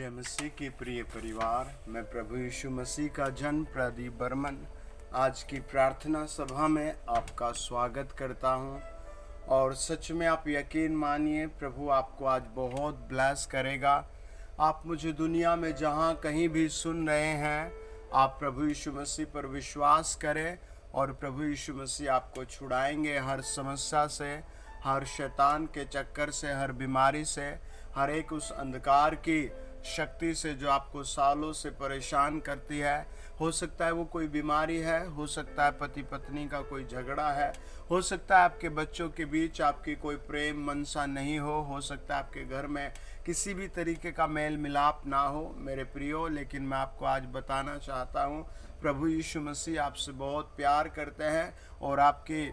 जय मसीह के प्रिय परिवार, मैं प्रभु यीशु मसीह का जन प्रदीप बर्मन आज की प्रार्थना सभा में आपका स्वागत करता हूं। और सच में आप यकीन मानिए, प्रभु आपको आज बहुत ब्लेस करेगा। आप मुझे दुनिया में जहां कहीं भी सुन रहे हैं, आप प्रभु यीशु मसीह पर विश्वास करें और प्रभु यीशु मसीह आपको छुड़ाएंगे हर समस्या से, हर शैतान के चक्कर से, हर बीमारी से, हर एक उस अंधकार की शक्ति से जो आपको सालों से परेशान करती है। हो सकता है वो कोई बीमारी है, हो सकता है पति पत्नी का कोई झगड़ा है, हो सकता है आपके बच्चों के बीच आपकी कोई प्रेम मनसा नहीं हो सकता है आपके घर में किसी भी तरीके का मेल मिलाप ना हो मेरे प्रियो। लेकिन मैं आपको आज बताना चाहता हूँ, प्रभु यीशु मसीह आपसे बहुत प्यार करते हैं और आपकी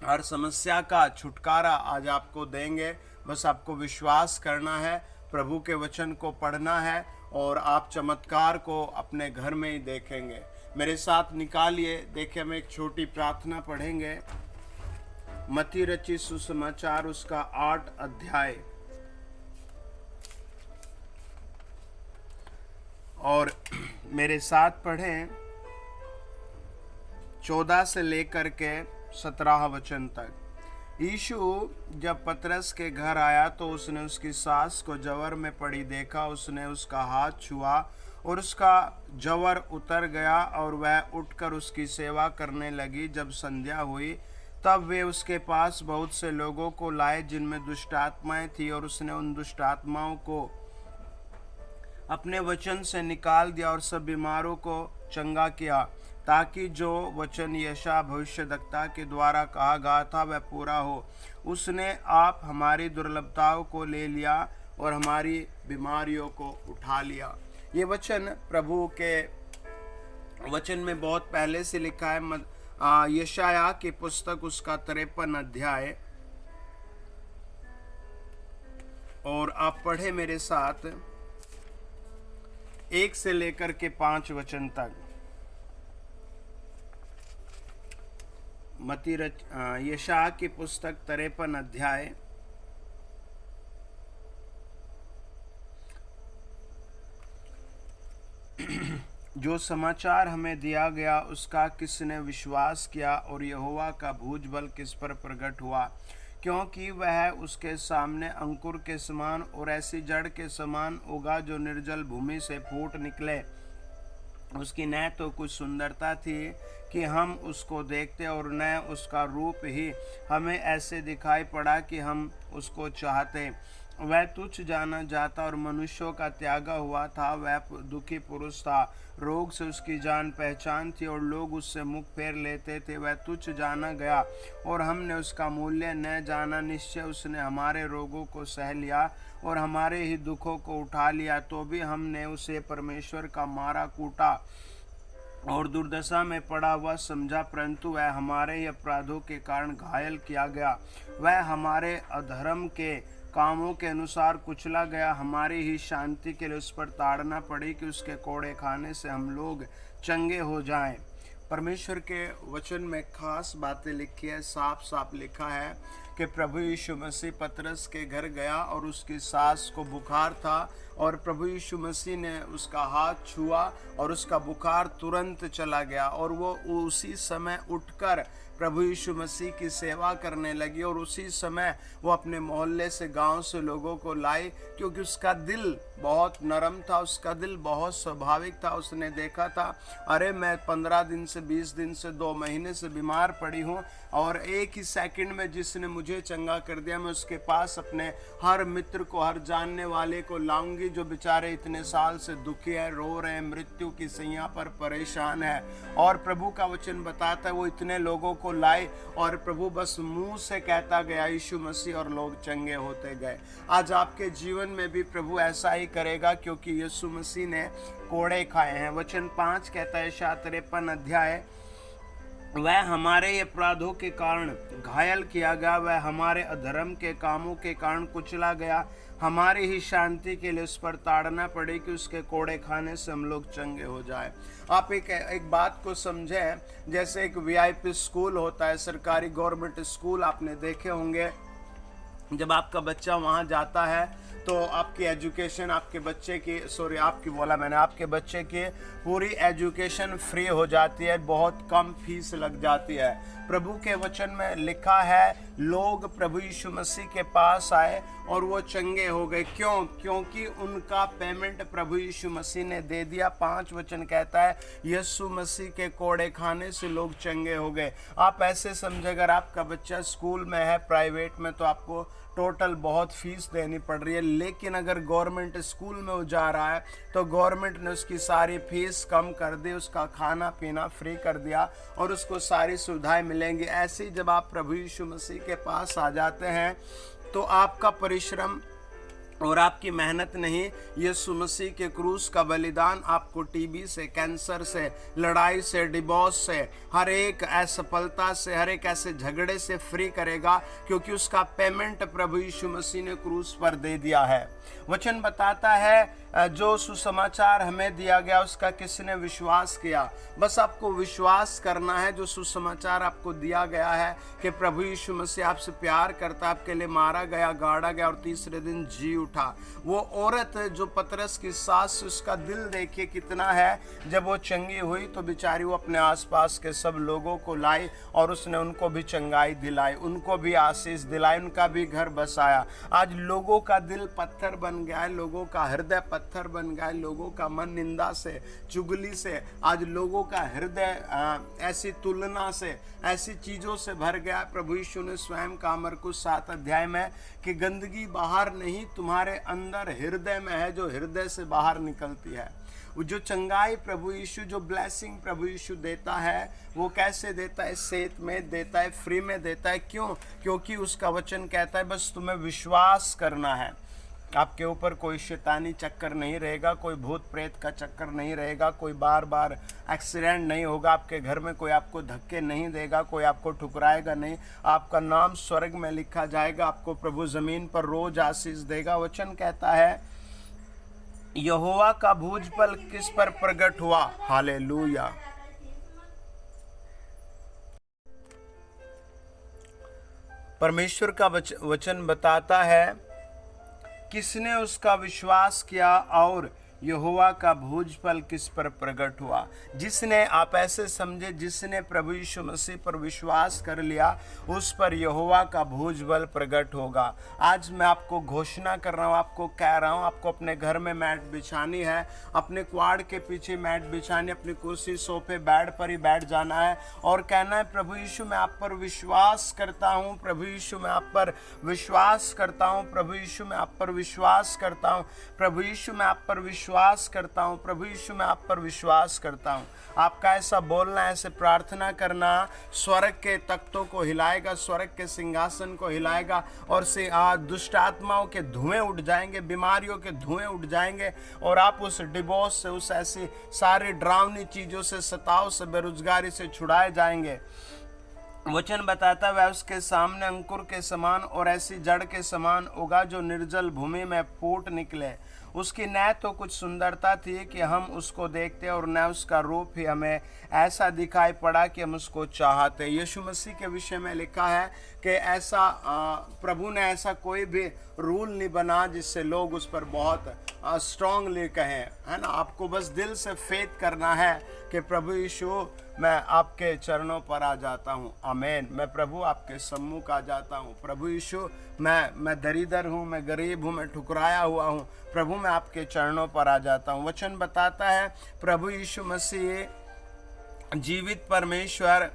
हर समस्या का छुटकारा आज आपको देंगे। बस आपको विश्वास करना है, प्रभु के वचन को पढ़ना है और आप चमत्कार को अपने घर में ही देखेंगे। मेरे साथ निकालिए, देखिए हम एक छोटी प्रार्थना पढ़ेंगे। मत्ती रचित सुसमाचार उसका 8 अध्याय और मेरे साथ पढ़ें 14 से लेकर के 17 वचन तक। यीशु जब पतरस के घर आया तो उसने उसकी सास को जवर में पड़ी देखा। उसने उसका हाथ छुआ और उसका जवर उतर गया और वह उठकर उसकी सेवा करने लगी। जब संध्या हुई तब वे उसके पास बहुत से लोगों को लाए जिनमें दुष्ट आत्माएं थी, और उसने उन दुष्ट आत्माओं को अपने वचन से निकाल दिया और सब बीमारों को चंगा किया, ताकि जो वचन यशायाह भविष्यद्वक्ता के द्वारा कहा गया था वह पूरा हो। उसने आप हमारी दुर्लभताओं को ले लिया और हमारी बीमारियों को उठा लिया। ये वचन प्रभु के वचन में बहुत पहले से लिखा है। यशायाह की पुस्तक उसका 53 अध्याय, और आप पढ़े मेरे साथ 1 से लेकर के 5 वचन तक। यशायाह की पुस्तक 53 अध्याय जो समाचार हमें दिया गया उसका किसने विश्वास किया, और यहोवा का भुजबल किस पर प्रकट हुआ। क्योंकि वह उसके सामने अंकुर के समान और ऐसी जड़ के समान उगा जो निर्जल भूमि से फूट निकले। उसकी न तो कुछ सुंदरता थी कि हम उसको देखते, और न उसका रूप ही हमें ऐसे दिखाई पड़ा कि हम उसको चाहते। वह तुच्छ जाना जाता और मनुष्यों का त्यागा हुआ था। वह दुखी पुरुष था, रोग से उसकी जान पहचान थी और लोग उससे मुख फेर लेते थे। वह तुच्छ जाना गया और हमने उसका मूल्य न जाना। निश्चय उसने हमारे रोगों को सह लिया और हमारे ही दुखों को उठा लिया। तो भी हमने उसे परमेश्वर का मारा कूटा और दुर्दशा में पड़ा हुआ समझा, परंतु वह हमारे ही अपराधों के कारण घायल किया गया, वह हमारे अधर्म के कामों के अनुसार कुचला गया। हमारी ही शांति के लिए उस पर ताड़ना पड़ी कि उसके कोड़े खाने से हम लोग चंगे हो जाएं। परमेश्वर के वचन में खास बातें लिखी है। साफ साफ लिखा है कि प्रभु यीशु मसीह पतरस के घर गया और उसकी सास को बुखार था, और प्रभु यीशु मसीह ने उसका हाथ छुआ और उसका बुखार तुरंत चला गया, और वो उसी समय उठकर प्रभु यीशु मसीह की सेवा करने लगी। और उसी समय वो अपने मोहल्ले से, गांव से लोगों को लाई, क्योंकि उसका दिल बहुत नरम था, उसका दिल बहुत स्वाभाविक था। उसने देखा था, अरे मैं 15 दिन से, 20 दिन से, 2 महीने से बीमार पड़ी हूँ, और एक ही सेकंड में जिसने मुझे चंगा कर दिया, मैं उसके पास अपने हर मित्र को, हर जानने वाले को लाऊंगी जो बेचारे इतने साल से दुखी है, रो रहे हैं, मृत्यु की सैया पर परेशान है। और प्रभु का वचन बताता है वो इतने लोगों को लाए, और प्रभु बस मुंह से कहता गया यीशु मसीह, और लोग चंगे होते गए। आज आपके जीवन में भी प्रभु ऐसा ही करेगा, क्योंकि यीशु मसीह ने कोड़े खाए हैं। वचन 5 कहता है, यशायाह 53 अध्याय, वह हमारे अपराधों के कारण घायल किया गया, वह हमारे अधर्म के कामों के कारण कुचला गया। हमारी ही शांति के लिए उस पर ताड़ना पड़ी कि उसके कोड़े खाने से हम लोग चंगे हो जाए। आप एक बात को समझें, जैसे एक वीआईपी स्कूल होता है, सरकारी गवर्नमेंट स्कूल आपने देखे होंगे। जब आपका बच्चा वहाँ जाता है तो आपकी एजुकेशन, आपके बच्चे की, सॉरी आपकी बोला मैंने, आपके बच्चे की पूरी एजुकेशन फ्री हो जाती है, बहुत कम फीस लग जाती है। प्रभु के वचन में लिखा है लोग प्रभु यीशु मसीह के पास आए और वो चंगे हो गए। क्यों? क्योंकि उनका पेमेंट प्रभु यीशु मसीह ने दे दिया। 5 वचन कहता है यीशु मसीह के कोड़े खाने से लोग चंगे हो गए। आप ऐसे समझे, अगर आपका बच्चा स्कूल में है प्राइवेट में तो आपको टोटल बहुत फीस देनी पड़ रही है, लेकिन अगर गवर्नमेंट स्कूल में वो जा रहा है तो गवर्नमेंट ने उसकी सारी फीस कम कर दी, उसका खाना पीना फ्री कर दिया और उसको सारी सुविधाएं मिलेंगी। ऐसे ही जब आप प्रभु यीशु मसीह के पास आ जाते हैं तो आपका परिश्रम और आपकी मेहनत नहीं, यीशु मसीह के क्रूस का बलिदान आपको टीबी से, कैंसर से, लड़ाई से, डिवोर्स से, हर एक असफलता से, हर एक ऐसे झगड़े से फ्री करेगा, क्योंकि उसका पेमेंट प्रभु यीशु मसीह ने क्रूस पर दे दिया है। वचन बताता है जो सुसमाचार हमें दिया गया उसका किसने विश्वास किया। बस आपको विश्वास करना है। जो सुसमाचार आपको दिया गया है कि प्रभु यीशु मसीह आपसे प्यार करता, आपके लिए मारा गया, गाड़ा गया और तीसरे दिन जी उठा। वो औरत जो पतरस की सास, उसका दिल देखिए कितना है। जब वो चंगी हुई तो बेचारी वो अपने आसपास के सब लोगों को लाई और उसने उनको भी चंगाई दिलाई, उनको भी आशीष दिलाई, उनका भी घर बसाया। आज लोगों का दिल पत्थर बन गया है, लोगों का हृदय पत्थर बन गया है, लोगों का मन निंदा से, चुगली से, आज लोगों का हृदय ऐसी तुलना से, ऐसी चीजों से भर गया। प्रभु यीशु ने स्वयं कहा मरकुस 7 अध्याय में कि गंदगी बाहर नहीं, तुम्हारे अंदर हृदय में है, जो हृदय से बाहर निकलती है। जो चंगाई प्रभु यीशु, जो ब्लेसिंग प्रभु यीशु देता है, वो कैसे देता है? सेत में देता है, फ्री में देता है। क्यों? क्योंकि उसका वचन कहता है बस तुम्हें विश्वास करना है। आपके ऊपर कोई शैतानी चक्कर नहीं रहेगा, कोई भूत प्रेत का चक्कर नहीं रहेगा, कोई बार बार एक्सीडेंट नहीं होगा, आपके घर में कोई आपको धक्के नहीं देगा, कोई आपको ठुकराएगा नहीं, आपका नाम स्वर्ग में लिखा जाएगा, आपको प्रभु जमीन पर रोज आशीष देगा। वचन कहता है यहोवा का भुजबल किस पर प्रकट हुआ। हालेलुया। परमेश्वर का वचन बताता है किसने उसका विश्वास किया और यहोवा का भुजबल किस पर प्रकट हुआ। जिसने, आप ऐसे समझे, जिसने प्रभु यीशु मसीह पर विश्वास कर लिया उस पर यहोवा का भुजबल प्रकट होगा। आज मैं आपको घोषणा कर रहा हूँ, आपको कह रहा हूँ, आपको अपने घर में मैट बिछानी है, अपने क्वाड के पीछे मैट बिछानी, अपनी कुर्सी सोफे बेड पर ही बैठ जाना है और कहना है प्रभु यीशु मैं आप पर विश्वास करता हूँ, प्रभु यीशु मैं आप पर विश्वास करता हूँ, प्रभु यीशु मैं आप पर विश्वास करता हूँ, प्रभु यीशु मैं आप पर विश्वास करता हूँ, प्रभु यीशु मैं आप पर विश्वास करता हूँ। आपका ऐसा बोलना, ऐसे प्रार्थना करना स्वर्ग के तख्तों को हिलाएगा, स्वर्ग के सिंहासन को हिलाएगा और से दुष्ट आत्माओं के धुएं उठ जाएंगे, बीमारियों के धुएं उठ जाएंगे और आप उस डिवोर्स से, उस ऐसी सारी डरावनी चीजों से, सताव से, बेरोजगारी से छुड़ाए जाएंगे। वचन बताता वह उसके सामने अंकुर के समान और ऐसी जड़ के समान उगा जो निर्जल भूमि में फूट निकले। उसकी न तो कुछ सुंदरता थी कि हम उसको देखते और न उसका रूप ही हमें ऐसा दिखाई पड़ा कि हम उसको चाहते। यीशु मसीह के विषय में लिखा है कि ऐसा प्रभु ने ऐसा कोई भी रूल नहीं बना जिससे लोग उस पर बहुत स्ट्रांगली कहें, है ना। आपको बस दिल से फेथ करना है कि प्रभु यीशु मैं आपके चरणों पर आ जाता हूँ, आमीन। मैं प्रभु आपके सम्मुख आ जाता हूँ। प्रभु यीशु मैं दरिद्र हूँ, मैं गरीब हूँ, मैं ठुकराया हुआ हूँ, प्रभु मैं आपके चरणों पर आ जाता हूँ। वचन बताता है प्रभु यीशु मसीह जीवित परमेश्वर,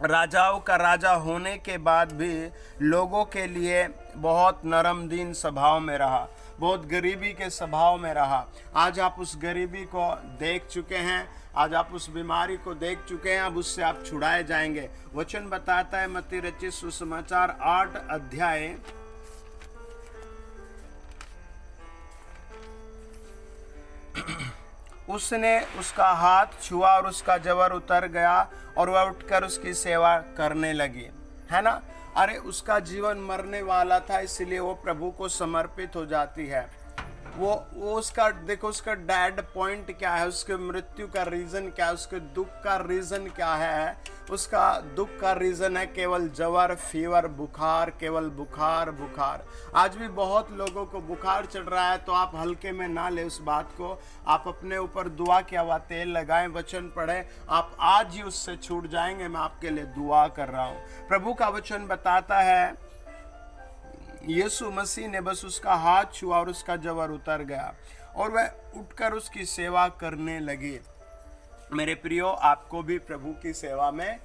राजाओं का राजा होने के बाद भी लोगों के लिए बहुत नरम दीन स्वभाव में रहा, बहुत गरीबी के स्वभाव में रहा। आज आप उस गरीबी को देख चुके हैं, आज आप उस बीमारी को देख चुके हैं, अब उससे आप छुड़ाए जाएंगे। वचन बताता है मत्ती रचित सुसमाचार 8 अध्याय उसने उसका हाथ छुआ और उसका जवर उतर गया और वह उठकर उसकी सेवा करने लगी, है ना। अरे उसका जीवन मरने वाला था, इसलिए वो प्रभु को समर्पित हो जाती है। वो उसका देखो, उसका डेड पॉइंट क्या है, उसके मृत्यु का रीज़न क्या है, उसके दुख का रीज़न क्या है। उसका दुख का रीज़न है केवल जवर, फीवर, बुखार, केवल बुखार बुखार। आज भी बहुत लोगों को बुखार चढ़ रहा है, तो आप हल्के में ना ले उस बात को। आप अपने ऊपर दुआ किया हुआ तेल लगाएं, वचन पढ़ें, आप आज ही उससे छूट जाएंगे। मैं आपके लिए दुआ कर रहा हूँ। प्रभु का वचन बताता है यीशु मसीह ने बस उसका हाथ छुआ और उसका जवर उतर गया और वह उठकर उसकी सेवा करने लगी। मेरे प्रियो, आपको भी प्रभु की सेवा में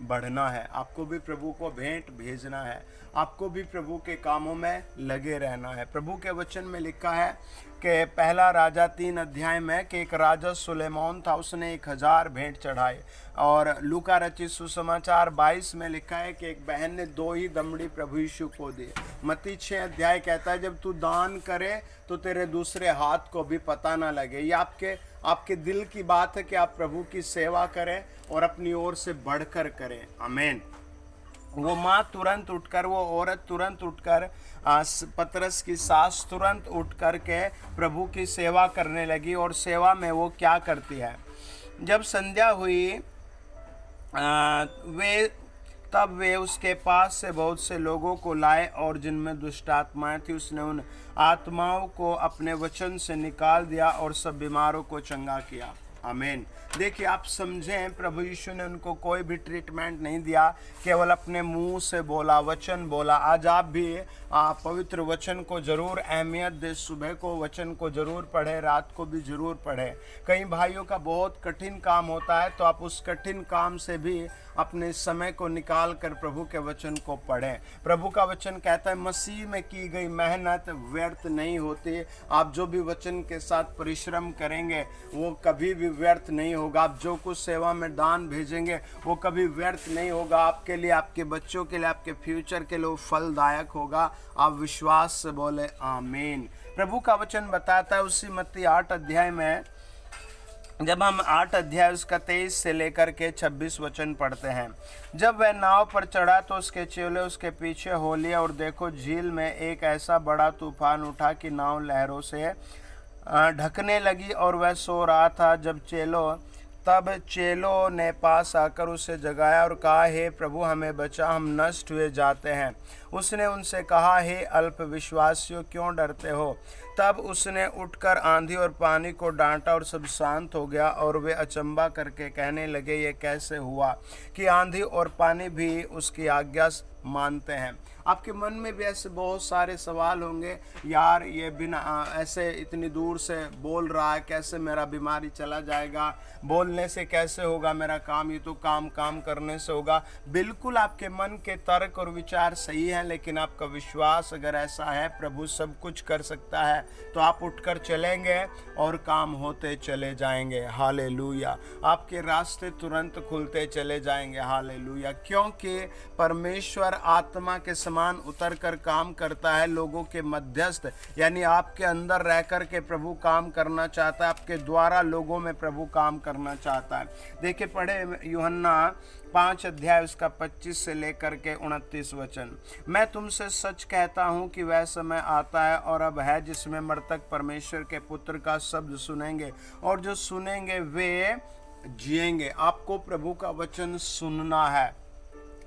बढ़ना है, आपको भी प्रभु को भेंट भेजना है, आपको भी प्रभु के कामों में लगे रहना है। प्रभु के वचन में लिखा है कि पहला राजा 3 अध्याय में कि एक राजा सुलेमान था, उसने 1000 भेंट चढ़ाए। और लूका रचित सुसमाचार 22 में लिखा है कि एक बहन ने 2 ही दमड़ी प्रभु यीशु को दी। मत्ती 6 अध्याय कहता है जब तू दान करे तो तेरे दूसरे हाथ को भी पता ना लगे। ये आपके दिल की बात है कि आप प्रभु की सेवा करें और अपनी ओर से बढ़कर करें। आमीन। वो माँ तुरंत उठकर, वो औरत तुरंत उठकर, पतरस की सास तुरंत उठ कर के प्रभु की सेवा करने लगी। और सेवा में वो क्या करती है, जब संध्या हुई तब वे उसके पास से बहुत से लोगों को लाए और जिनमें दुष्ट आत्माएं थी उसने उन आत्माओं को अपने वचन से निकाल दिया और सब बीमारों को चंगा किया। आमीन। देखिए, आप समझें, प्रभु यीशु ने उनको कोई भी ट्रीटमेंट नहीं दिया, केवल अपने मुंह से बोला, वचन बोला। आज आप भी पवित्र वचन को जरूर अहमियत दे, सुबह को वचन को जरूर पढ़े, रात को भी जरूर पढ़े। कई भाइयों का बहुत कठिन काम होता है, तो आप उस कठिन काम से भी अपने समय को निकाल कर प्रभु के वचन को पढ़ें। प्रभु का वचन कहता है मसीह में की गई मेहनत व्यर्थ नहीं होती। आप जो भी वचन के साथ परिश्रम करेंगे वो कभी भी व्यर्थ नहीं होगा। आप जो कुछ सेवा में दान भेजेंगे वो कभी व्यर्थ नहीं होगा। आपके लिए, आपके बच्चों के लिए, आपके फ्यूचर के लिए वो फलदायक होगा। आप विश्वास से बोले आमीन। प्रभु का वचन बताता है उसी मत्ती 8 अध्याय में, जब हम 8 अध्याय उसका 23 से लेकर के 26 वचन पढ़ते हैं। जब वह नाव पर चढ़ा तो उसके चेले उसके पीछे हो लिए और देखो झील में एक ऐसा बड़ा तूफान उठा कि नाव लहरों से ढकने लगी और वह सो रहा था। तब चेलों ने पास आकर उसे जगाया और कहा, हे प्रभु हमें बचा, हम नष्ट हुए जाते हैं। उसने उनसे कहा, हे अल्प विश्वासियों, क्यों डरते हो? तब उसने उठकर आंधी और पानी को डांटा और सब शांत हो गया। और वे अचंभा करके कहने लगे, ये कैसे हुआ कि आंधी और पानी भी उसकी आज्ञा मानते हैं। आपके मन में भी ऐसे बहुत सारे सवाल होंगे, यार ये बिना ऐसे इतनी दूर से बोल रहा है, कैसे मेरा बीमारी चला जाएगा, बोलने से कैसे होगा मेरा काम, ये तो काम करने से होगा। बिल्कुल आपके मन के तर्क और विचार सही हैं, लेकिन आपका विश्वास अगर ऐसा है प्रभु सब कुछ कर सकता है, तो आप उठकर चलेंगे और काम होते चले जाएंगे। हालेलुया। आपके रास्ते तुरंत खुलते चले जाएंगे। हालेलुया। क्योंकि परमेश्वर आत्मा के समान उतर कर काम करता है, लोगों के मध्यस्थ यानी आपके अंदर रह कर के प्रभु काम करना चाहता है, आपके द्वारा लोगों में प्रभु काम करना चाहता है। देखिए, पढ़े यूहन्ना 5 अध्याय उसका 25 से लेकर के 29 वचन। मैं तुमसे सच कहता हूँ कि वह समय आता है और अब है जिसमें मृतक परमेश्वर के पुत्र का शब्द सुनेंगे और जो सुनेंगे वे जिएंगे। आपको प्रभु का वचन सुनना है।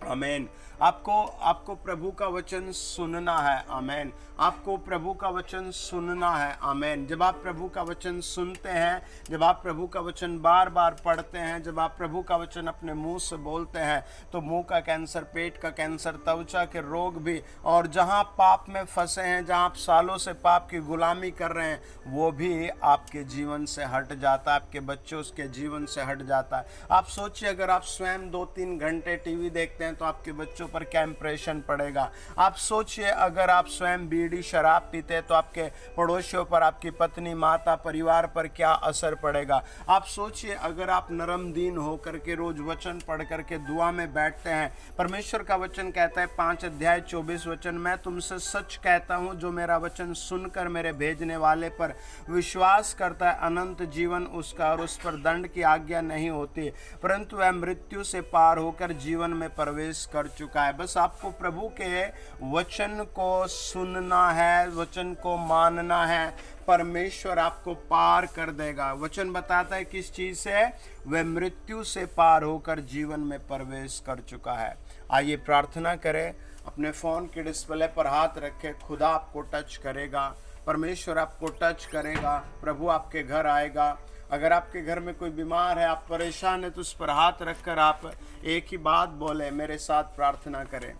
आमीन। आपको प्रभु का वचन सुनना है। आमीन। आपको प्रभु का वचन सुनना है। आमीन। जब आप प्रभु का वचन सुनते हैं, जब आप प्रभु का वचन बार बार पढ़ते हैं, जब आप प्रभु का वचन अपने मुंह से बोलते हैं, तो मुंह का कैंसर, पेट का कैंसर, त्वचा के रोग भी, और जहां पाप में फंसे हैं, जहां आप सालों से पाप की गुलामी कर रहे हैं, वो भी आपके जीवन से हट जाता है, आपके बच्चों के जीवन से हट जाता है। आप सोचिए, अगर आप स्वयं 2-3 घंटे टीवी देखते हैं तो आपके बच्चों पर क्या इंप्रेशन पड़ेगा। आप सोचिए, अगर आप स्वयं बीड़ी शराब पीते हैं तो आपके पड़ोसियों पर, आपकी पत्नी, माता, परिवार पर क्या असर पड़ेगा। आप सोचिए, अगर आप नरम दीन होकर के रोज वचन पढ़ करके दुआ में बैठते हैं। परमेश्वर का वचन कहता है 5 अध्याय 24 वचन, मैं तुमसे सच कहता हूँ जो मेरा वचन सुनकर मेरे भेजने वाले पर विश्वास करता है, अनंत जीवन उसका और उस पर दंड की आज्ञा नहीं होती, परंतु वह मृत्यु से पार होकर जीवन में प्रवेश कर चुका चुका है। बस आपको प्रभु के वचन को सुनना है, वचन को मानना है, परमेश्वर आपको पार कर देगा। वचन बताता है किस चीज से? वह मृत्यु से पार होकर जीवन में प्रवेश कर चुका है। आइए प्रार्थना करें। अपने फ़ोन के डिस्प्ले पर हाथ रखें। खुदा आपको टच करेगा, परमेश्वर आपको टच करेगा, प्रभु आपके घर आएगा। अगर आपके घर में कोई बीमार है, आप परेशान है, तो उस पर हाथ रखकर आप एक ही बात बोले, मेरे साथ प्रार्थना करें।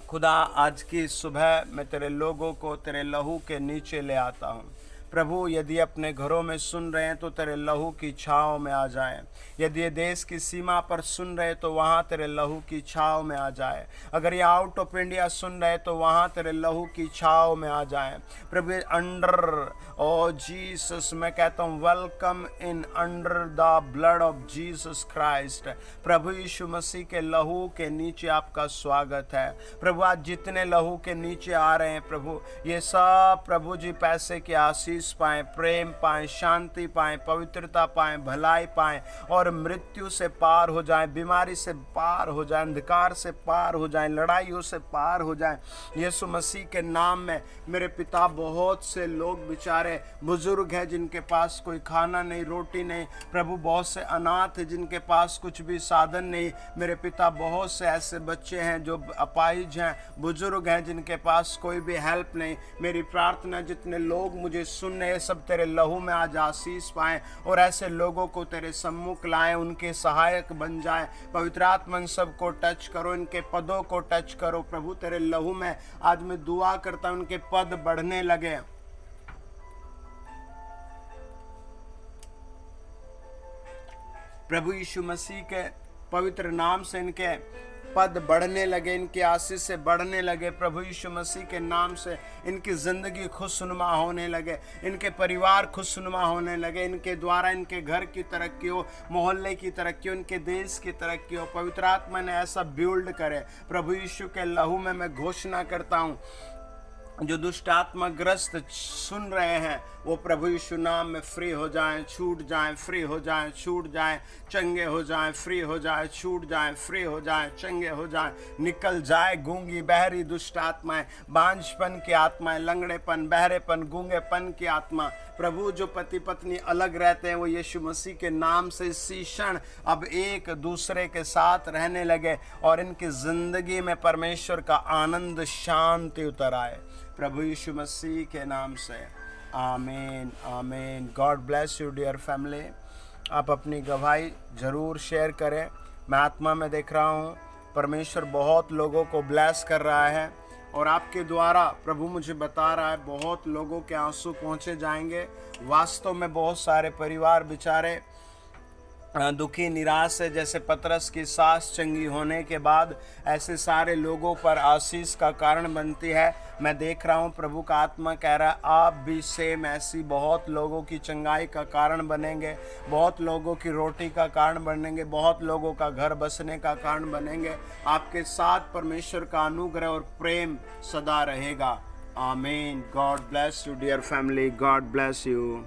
खुदा, आज की सुबह मैं तेरे लोगों को तेरे लहू के नीचे ले आता हूँ। प्रभु, यदि अपने घरों में सुन रहे हैं तो तेरे लहू की छाँव में आ जाएं। यदि ये देश की सीमा पर सुन रहे तो वहाँ तेरे लहू की छाँव में आ जाए। अगर ये आउट ऑफ इंडिया सुन रहे तो वहाँ तेरे लहू की छाँव में आ जाए। प्रभु, अंडर ओ जीसस, मैं कहता हूँ welcome in under the blood of Jesus Christ. प्रभु यीशु मसीह के लहू के नीचे आपका स्वागत है। प्रभु, आज जितने लहू के नीचे आ रहे हैं प्रभु, ये सब प्रभु जी पैसे की आशीष पाएं, प्रेम पाएं, शांति पाएं, पवित्रता पाएं, भलाई पाएं और मृत्यु से पार हो जाएं, बीमारी से पार हो जाएं, अंधकार से पार हो जाएं, लड़ाइयों से पार हो जाएं। यीशु मसीह के नाम में मेरे पिता, बहुत से लोग बेचारे बुजुर्ग हैं जिनके पास कोई खाना नहीं, रोटी नहीं। प्रभु, बहुत से अनाथ हैं जिनके पास कुछ भी साधन नहीं। मेरे पिता, बहुत से ऐसे बच्चे हैं जो अपाहिज हैं, बुजुर्ग हैं जिनके पास कोई भी हेल्प नहीं। मेरी प्रार्थना, जितने लोग मुझे सुनने, सब तेरे लहू में आज आशीष पाएं और ऐसे लोगों को तेरे सम्मुख लाएं, उनके सहायक बन जाएं। पवित्र आत्मा सबको टच करो, इनके पदों को टच करो। प्रभु, तेरे लहू में आज मैं दुआ करता हूं, उनके पद बढ़ने लगे। प्रभु यीशु मसीह के पवित्र नाम से इनके पद बढ़ने लगे, इनकी आशीष से बढ़ने लगे। प्रभु यीशु मसीह के नाम से इनकी ज़िंदगी खुशनुमा होने लगे, इनके परिवार खुशनुमा होने लगे, इनके द्वारा इनके घर की तरक्की हो, मोहल्ले की तरक्की हो, इनके देश की तरक्की हो। पवित्र आत्मा ने ऐसा बिल्ड करे। प्रभु यीशु के लहू में मैं घोषणा करता हूँ, जो दुष्ट आत्मा ग्रस्त सुन रहे हैं वो प्रभु यीशु नाम में फ्री हो जाएं, छूट जाएं, फ्री हो जाएं, छूट जाएं, चंगे हो जाएं, फ्री हो जाएं, छूट जाएं, फ्री हो जाएं, चंगे हो जाएं, निकल जाए गूंगी बहरी दुष्ट आत्माएं, बांझपन की आत्माएं, लंगड़ेपन, बहरेपन, गूंगेपन की आत्मा। प्रभु, जो पति पत्नी अलग रहते हैं वो यीशु मसीह के नाम से इसी क्षण अब एक दूसरे के साथ रहने लगे और इनकी जिंदगी में परमेश्वर का आनंद, शांति उतर आए। प्रभु यीशु मसीह के नाम से आमीन, आमीन। God bless you dear family. आप अपनी गवाही ज़रूर शेयर करें। मैं आत्मा में देख रहा हूँ परमेश्वर बहुत लोगों को ब्लेस कर रहा है और आपके द्वारा प्रभु मुझे बता रहा है बहुत लोगों के आंसू पहुँचे जाएंगे। वास्तव में बहुत सारे परिवार बेचारे दुखी, निराश है। जैसे पतरस की सास चंगी होने के बाद ऐसे सारे लोगों पर आशीष का कारण बनती है। मैं देख रहा हूँ प्रभु का आत्मा कह रहा है आप भी सेम ऐसी बहुत लोगों की चंगाई का कारण बनेंगे, बहुत लोगों की रोटी का कारण बनेंगे, बहुत लोगों का घर बसने का कारण बनेंगे। आपके साथ परमेश्वर का अनुग्रह और प्रेम सदा रहेगा। आमीन। God bless you dear family. God bless you.